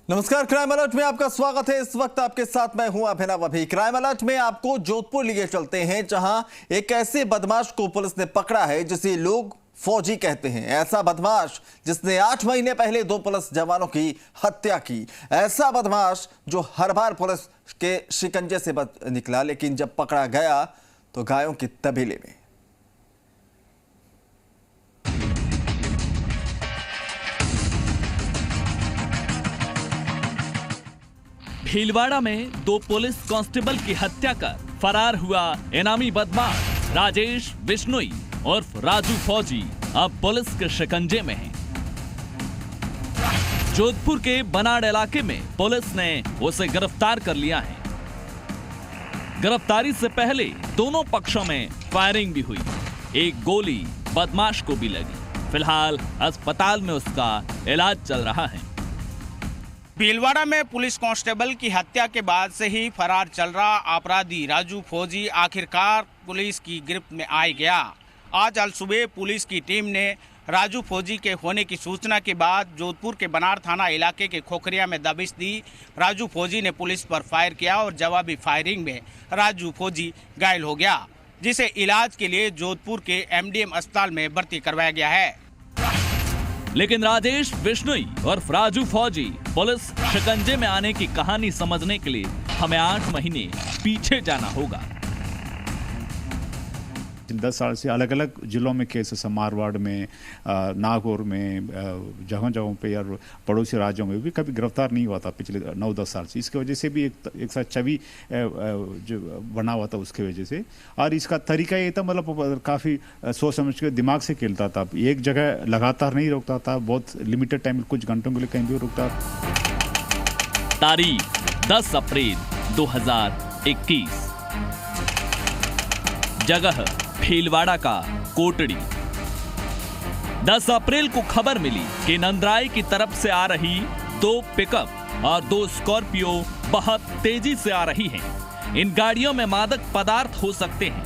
नमस्कार, crime alert में आपका स्वागत है। इस वक्त आपके साथ मैं हूं अभिनव। अभी क्राइम अलर्ट में आपको जोधपुर लिए चलते हैं, जहां एक ऐसे बदमाश को पुलिस ने पकड़ा है जिसे लोग फौजी कहते हैं। ऐसा बदमाश जिसने 8 महीने पहले 2 पुलिस जवानों की हत्या की। ऐसा बदमाश जो हर बार पुलिस के शिकंजे से निकला, लेकिन जब पकड़ा गया तो गायों के तबेले में। भीलवाड़ा में 2 पुलिस कांस्टेबल की हत्या कर फरार हुआ इनामी बदमाश राजेश बिश्नोई उर्फ राजू फौजी अब पुलिस के शिकंजे में है। जोधपुर के बनाड़ इलाके में पुलिस ने उसे गिरफ्तार कर लिया है। गिरफ्तारी से पहले दोनों पक्षों में फायरिंग भी हुई। एक गोली बदमाश को भी लगी। फिलहाल अस्पताल में उसका इलाज चल रहा है। भीलवाड़ा में पुलिस कांस्टेबल की हत्या के बाद से ही फरार चल रहा अपराधी राजू फौजी आखिरकार पुलिस की गिरफ्त में आ गया। आज सुबह पुलिस की टीम ने राजू फौजी के होने की सूचना के बाद जोधपुर के बनाड़ थाना इलाके के खोखरिया में दबिश दी। राजू फौजी ने पुलिस पर फायर किया और जवाबी फायरिंग में राजू फौजी घायल हो गया, जिसे इलाज के लिए जोधपुर के एमडीएम अस्पताल में भर्ती करवाया गया है। लेकिन राजेश बिश्नोई और राजू फौजी पुलिस शिकंजे में आने की कहानी समझने के लिए हमें 8 महीने पीछे जाना होगा। 10 साल से अलग अलग जिलों में केसेस, मारवाड़ में, नागौर में, जगह जगहों पे और पड़ोसी राज्यों में भी कभी गिरफ्तार नहीं हुआ था पिछले 9-10 साल से। इसकी वजह से भी एक साथ छवि जो बना हुआ था उसकी वजह से। और इसका तरीका ये था, मतलब काफ़ी सोच समझ के दिमाग से खेलता था। एक जगह लगातार नहीं रुकता था, बहुत लिमिटेड टाइम, कुछ घंटों के लिए कहीं भी रुकता। तारीख 10 अप्रैल 2021, जगह भीलवाड़ा का कोटड़ी। 10 अप्रैल को खबर मिली कि नंदराई की तरफ से आ रही 2 पिकअप और 2 स्कॉर्पियो बहुत तेजी से आ रही हैं। इन गाड़ियों में मादक पदार्थ हो सकते हैं।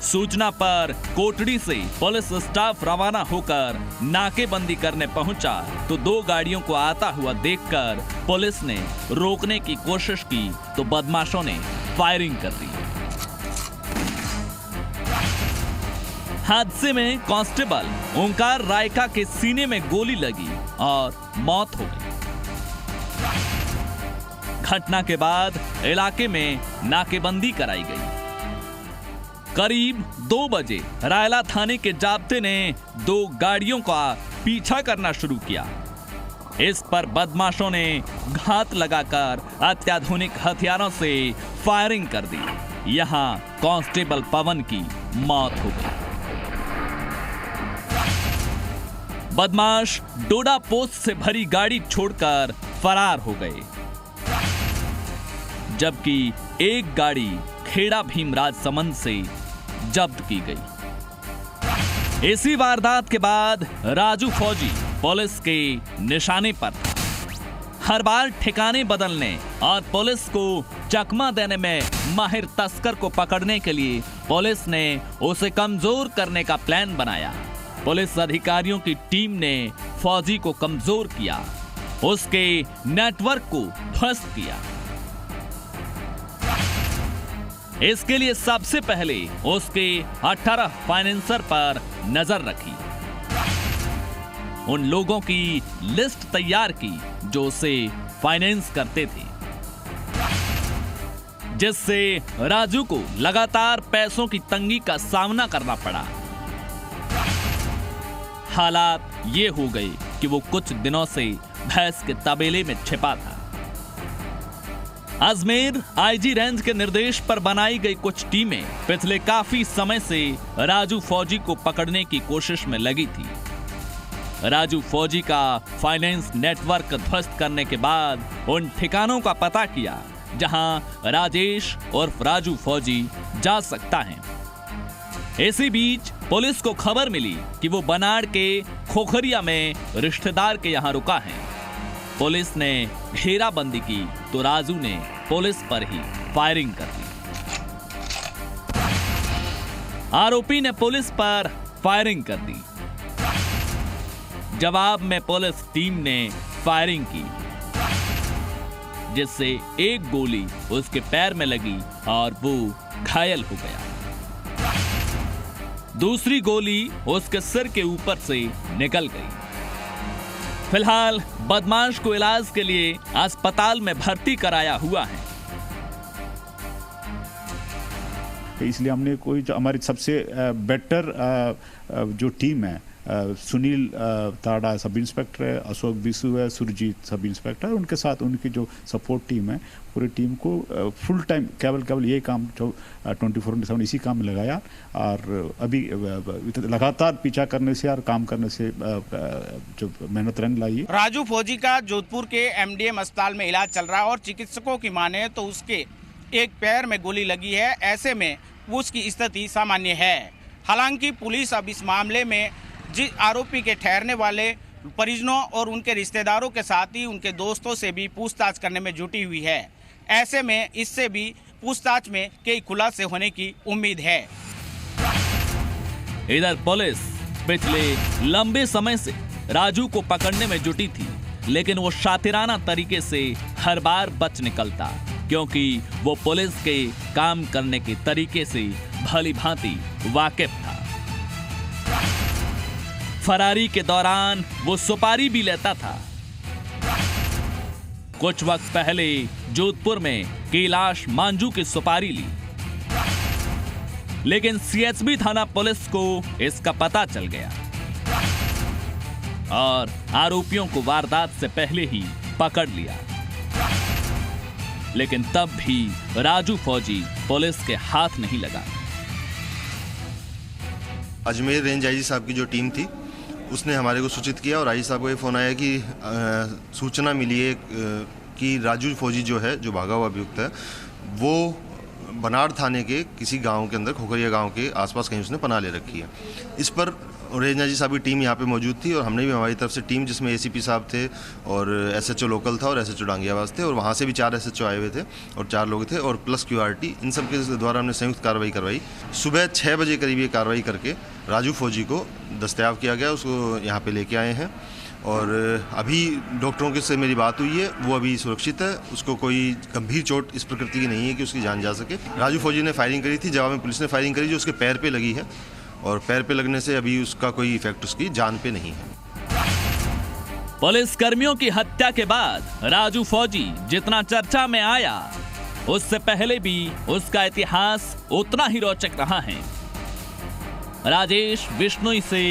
सूचना पर कोटड़ी से पुलिस स्टाफ रवाना होकर नाकेबंदी करने पहुंचा तो 2 गाड़ियों को आता हुआ देखकर पुलिस ने रोकने की कोशिश की तो बदमाशों ने फायरिंग कर दी। हादसे में कांस्टेबल ओंकार रायका के सीने में गोली लगी और मौत हो गई। घटना के बाद इलाके में नाकेबंदी कराई गई। करीब 2 बजे रायला थाने के जाब्ते ने 2 गाड़ियों का पीछा करना शुरू किया। इस पर बदमाशों ने घात लगाकर अत्याधुनिक हथियारों से फायरिंग कर दी। यहां कांस्टेबल पवन की मौत हो गई। बदमाश डोडा पोस्ट से भरी गाड़ी छोड़कर फरार हो गए, जबकि एक गाड़ी खेड़ा भीमराज समंद से जब्त की गई। इसी वारदात के बाद राजू फौजी पुलिस के निशाने पर था। हर बार ठिकाने बदलने और पुलिस को चकमा देने में माहिर तस्कर को पकड़ने के लिए पुलिस ने उसे कमजोर करने का प्लान बनाया। पुलिस अधिकारियों की टीम ने फौजी को कमजोर किया, उसके नेटवर्क को ध्वस्त किया। इसके लिए सबसे पहले उसके 18 फाइनेंसर पर नजर रखी। उन लोगों की लिस्ट तैयार की जो उसे फाइनेंस करते थे, जिससे राजू को लगातार पैसों की तंगी का सामना करना पड़ा। हालात ये हो गए कि वो कुछ दिनों से भैंस के तबेले में छिपा था। अजमेर आईजी रेंज के निर्देश पर बनाई गई कुछ टीमें पिछले काफी समय से राजू फौजी को पकड़ने की कोशिश में लगी थी। राजू फौजी का फाइनेंस नेटवर्क ध्वस्त करने के बाद उन ठिकानों का पता किया जहां राजेश उर्फ राजू फौजी जा सकता है। इसी बीच पुलिस को खबर मिली कि वो बनाड़ के खोखरिया में रिश्तेदार के यहां रुका है। पुलिस ने घेराबंदी की तो राजू ने पुलिस पर ही फायरिंग कर दी। आरोपी ने पुलिस पर फायरिंग कर दी। जवाब में पुलिस टीम ने फायरिंग की। जिससे एक गोली उसके पैर में लगी और वो घायल हो गया। दूसरी गोली उसके सिर के ऊपर से निकल गई। फिलहाल बदमाश को इलाज के लिए अस्पताल में भर्ती कराया हुआ है। इसलिए हमने कोई जो हमारी सबसे बेटर जो टीम है, सुनील ताड़ा सब इंस्पेक्टर है, अशोक बिसु है, सुरजीत सब इंस्पेक्टर, उनके साथ उनकी जो सपोर्ट टीम है, पूरी टीम को फुल टाइम केवल ये काम जो 24/7 इसी काम में लगाया। और अभी लगातार पीछा करने से और काम करने से जो मेहनत रंग लाई है। राजू फौजी का जोधपुर के एमडीएम अस्पताल में इलाज चल रहा है और चिकित्सकों की माने तो उसके एक पैर में गोली लगी है। ऐसे में उसकी स्थिति सामान्य है। हालांकि पुलिस अब इस मामले में जिस आरोपी के ठहरने वाले परिजनों और उनके रिश्तेदारों के साथ ही उनके दोस्तों से भी पूछताछ करने में जुटी हुई है। ऐसे में इससे भी पूछताछ में कई खुलासे होने की उम्मीद है। इधर पुलिस पिछले लंबे समय से राजू को पकड़ने में जुटी थी, लेकिन वो शातिराना तरीके से हर बार बच निकलता, क्योंकि वो पुलिस के काम करने के तरीके से भली भांति वाकिफ था। फरारी के दौरान वो सुपारी भी लेता था। कुछ वक्त पहले जोधपुर में कैलाश मांझू की सुपारी ली, लेकिन सीएचबी थाना पुलिस को इसका पता चल गया और आरोपियों को वारदात से पहले ही पकड़ लिया। लेकिन तब भी राजू फौजी पुलिस के हाथ नहीं लगा। अजमेर रेंज आईजी साहब की जो टीम थी उसने हमारे को सूचित किया और आईजी साहब को ये फ़ोन आया कि सूचना मिली है कि राजू फौजी जो है, जो भागा हुआ अभियुक्त है, वो बनाड़ थाने के किसी गांव के अंदर, खोखरिया गांव के आसपास कहीं उसने पनाह ले रखी है। इस पर रेंज आईजी साहब की टीम यहाँ पे मौजूद थी और हमने भी हमारी तरफ से टीम, जिसमें एसीपी साहब थे और एसएचओ लोकल था और एसएचओ डांगियावास थे, और वहाँ से भी 4 एसएचओ आए हुए थे और 4 लोग थे और प्लस क्यूआरटी, इन सब के द्वारा हमने संयुक्त कार्रवाई करवाई। सुबह 6 बजे करीब ये कार्रवाई करके राजू फौजी को दस्तयाब किया गया, उसको यहाँ पे लेके आए हैं और अभी डॉक्टरों के से मेरी बात हुई है, वो अभी सुरक्षित है। उसको कोई गंभीर चोट इस प्रकृति की नहीं है कि उसकी जान जा सके। राजू फौजी ने फायरिंग करी थी, जवाब में पुलिस ने फायरिंग करी जो उसके पैर पे लगी है और पैर पे लगने से अभी उसका कोई इफेक्ट उसकी जान पे नहीं है। पुलिस कर्मियों की हत्या के बाद राजू फौजी जितना चर्चा में आया, उससे पहले भी उसका इतिहास उतना ही रोचक रहा है। राजेश बिश्नोई से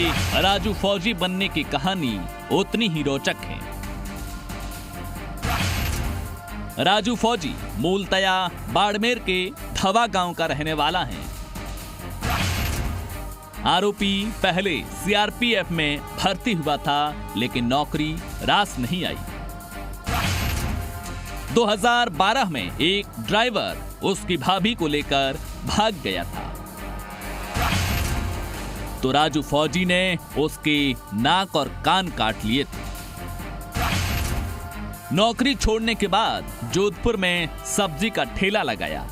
राजू फौजी बनने की कहानी उतनी ही रोचक है। राजू फौजी मूलतया बाड़मेर के धवा गांव का रहने वाला है। आरोपी पहले सीआरपीएफ में भर्ती हुआ था, लेकिन नौकरी रास नहीं आई। 2012 में एक ड्राइवर उसकी भाभी को लेकर भाग गया था, तो राजू फौजी ने उसके नाक और कान काट लिए थे। नौकरी छोड़ने के बाद जोधपुर में सब्जी का ठेला लगाया।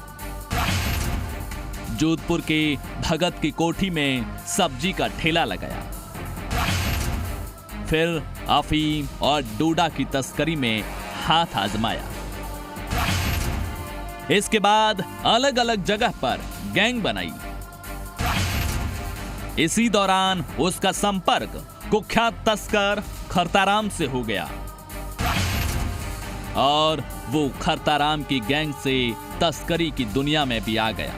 जोधपुर के भगत की कोठी में सब्जी का ठेला लगाया। फिर अफीम और डोडा की तस्करी में हाथ आजमाया। इसके बाद अलग अलग जगह पर गैंग बनाई। इसी दौरान उसका संपर्क कुख्यात तस्कर खरताराम से हो गया और वो खरताराम की गैंग से तस्करी की दुनिया में भी आ गया।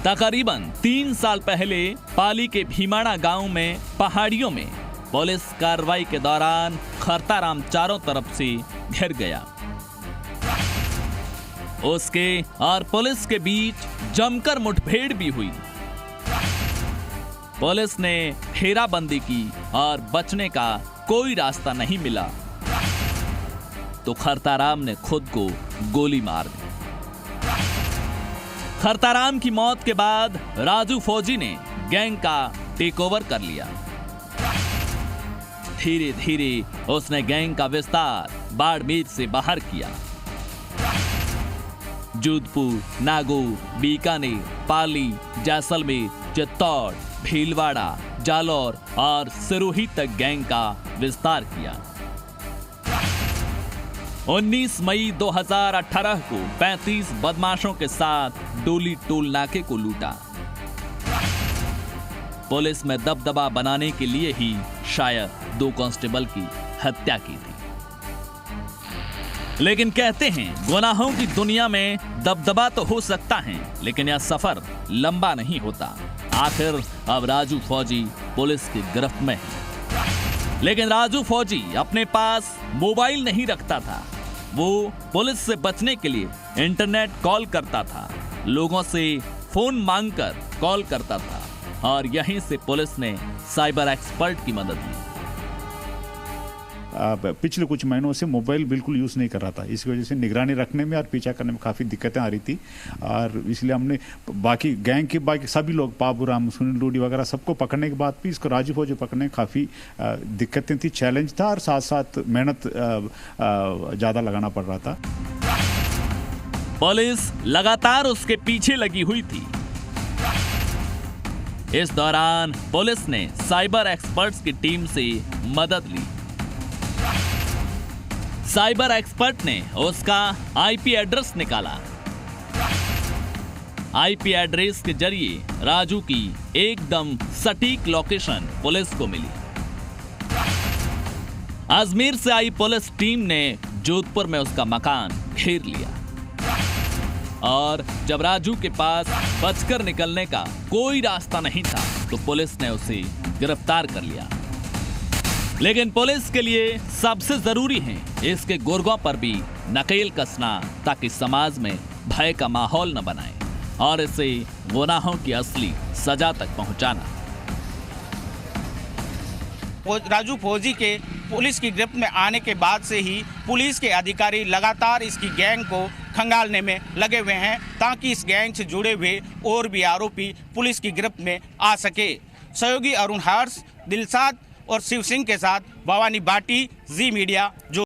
तकरीबन 3 साल पहले पाली के भीमाड़ा गांव में पहाड़ियों में पुलिस कार्रवाई के दौरान खरताराम चारों तरफ से घिर गया। उसके और पुलिस के बीच जमकर मुठभेड़ भी हुई। पुलिस ने घेराबंदी की और बचने का कोई रास्ता नहीं मिला, तो खरताराम ने खुद को गोली मार दी। खरताराम की मौत के बाद राजू फौजी ने गैंग का टेक ओवर कर लिया। धीरे धीरे उसने गैंग का विस्तार बाड़मेर से बाहर किया। जोधपुर, नागौर, बीकानेर, पाली, जैसलमेर, चित्तौड़, भीलवाड़ा, जालौर और सिरोही तक गैंग का विस्तार किया। 19 मई 2018 को 35 बदमाशों के साथ डोली टोल नाके को लूटा। पुलिस में दबदबा बनाने के लिए ही शायद 2 कांस्टेबल की हत्या की थी। लेकिन कहते हैं गुनाहों की दुनिया में दबदबा तो हो सकता है, लेकिन यह सफर लंबा नहीं होता। आखिर अब राजू फौजी पुलिस की गिरफ्त में है। लेकिन राजू फौजी अपने पास मोबाइल नहीं रखता था। वो पुलिस से बचने के लिए इंटरनेट कॉल करता था, लोगों से फोन मांगकर कॉल करता था, और यहीं से पुलिस ने साइबर एक्सपर्ट की मदद ली। पिछले कुछ महीनों से मोबाइल बिल्कुल यूज़ नहीं कर रहा था। इसकी वजह से निगरानी रखने में और पीछा करने में काफ़ी दिक्कतें आ रही थी, और इसलिए हमने बाकी गैंग के बाकी सभी लोग, बाबूराम, सुनील डोडी वगैरह सबको पकड़ने के बाद भी इसको राजू फौजी पकड़ने में काफ़ी दिक्कतें थी, चैलेंज था, और साथ साथ मेहनत ज़्यादा लगाना पड़ रहा था। पुलिस लगातार उसके पीछे लगी हुई थी। इस दौरान पुलिस ने साइबर एक्सपर्ट्स की टीम से मदद ली। साइबर एक्सपर्ट ने उसका आईपी एड्रेस निकाला। आईपी एड्रेस के जरिए राजू की एकदम सटीक लोकेशन पुलिस को मिली। अजमेर से आई पुलिस टीम ने जोधपुर में उसका मकान घेर लिया, और जब राजू के पास बचकर निकलने का कोई रास्ता नहीं था तो पुलिस ने उसे गिरफ्तार कर लिया। लेकिन पुलिस के लिए सबसे जरूरी है इसके गुर्गों पर भी नकेल कसना, ताकि समाज में भय का माहौल न बनाए और इसे गुनाहों की असली सजा तक पहुंचाना। राजू फौजी के पुलिस की गिरफ्त में आने के बाद से ही पुलिस के अधिकारी लगातार इसकी गैंग को खंगालने में लगे हुए हैं, ताकि इस गैंग से जुड़े हुए और भी आरोपी पुलिस की गिरफ्त में आ सके। सहयोगी अरुण हर्ष, दिलशाद और शिव सिंह के साथ भवानी बाटी, जी मीडिया, जो